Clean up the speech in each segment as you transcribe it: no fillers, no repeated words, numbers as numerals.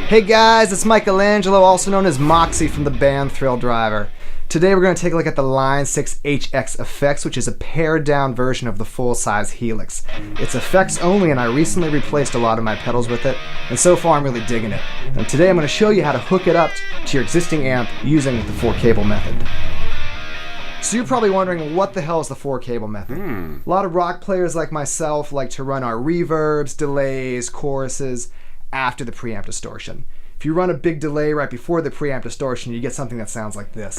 Hey guys, it's Michelangelo, also known as Moxxie from the band Thrilldriver. Today we're going to take a look at the Line 6 HX Effects, which is a pared down version of the full-size Helix. It's effects only, and I recently replaced a lot of my pedals with it, and so far I'm really digging it. And today I'm going to show you how to hook it up to your existing amp using the 4-cable method. So you're probably wondering, what the hell is the 4-cable method? A lot of rock players like myself like to run our reverbs, delays, choruses after the preamp distortion. If you run a big delay right before the preamp distortion, you get something that sounds like this.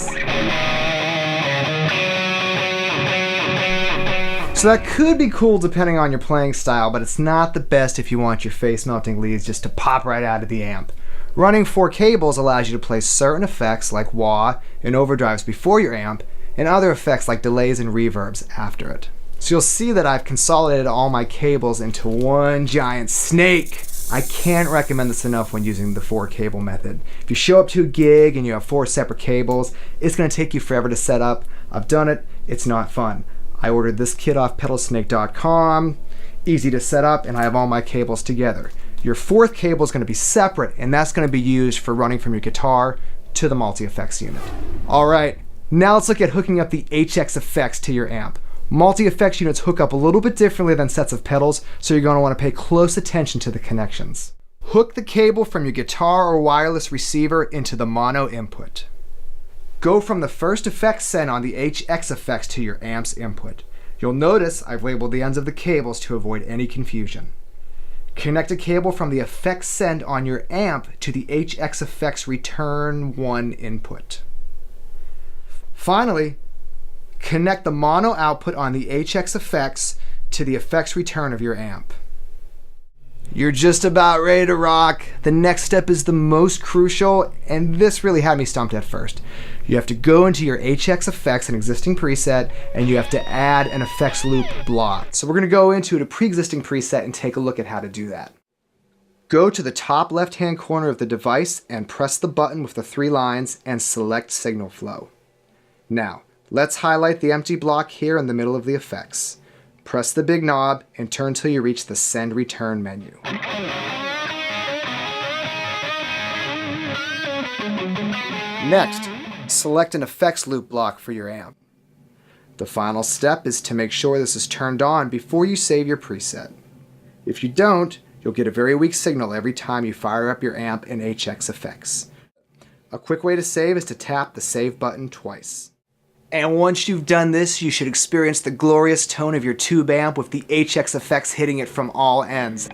So that could be cool depending on your playing style, but it's not the best if you want your face-melting leads just to pop right out of the amp. Running 4 cables allows you to play certain effects like wah and overdrives before your amp, and other effects like delays and reverbs after it. So you'll see that I've consolidated all my cables into one giant snake. I can't recommend this enough when using the 4-cable method. If you show up to a gig and you have 4 separate cables, it's going to take you forever to set up. I've done it, it's not fun. I ordered this kit off pedalsnake.com, easy to set up, and I have all my cables together. Your 4th cable is going to be separate, and that's going to be used for running from your guitar to the multi-effects unit. Alright, now let's look at hooking up the HX effects to your amp. Multi-effects units hook up a little bit differently than sets of pedals, so you're going to want to pay close attention to the connections. Hook the cable from your guitar or wireless receiver into the mono input. Go from the first effect send on the HX effects to your amp's input. You'll notice I've labeled the ends of the cables to avoid any confusion. Connect a cable from the effects send on your amp to the HX effects return 1 input. Finally, connect the mono output on the HX effects to the effects return of your amp. You're just about ready to rock. The next step is the most crucial, and this really had me stumped at first. You have to go into your HX effects, an existing preset, and you have to add an effects loop block. So we're going to go into a pre-existing preset and take a look at how to do that. Go to the top left-hand corner of the device and press the button with the 3 lines and select signal flow. Now, let's highlight the empty block here in the middle of the effects. Press the big knob and turn till you reach the Send Return menu. Next, select an effects loop block for your amp. The final step is to make sure this is turned on before you save your preset. If you don't, you'll get a very weak signal every time you fire up your amp in HX effects. A quick way to save is to tap the Save button twice. And once you've done this, you should experience the glorious tone of your tube amp with the HX effects hitting it from all ends.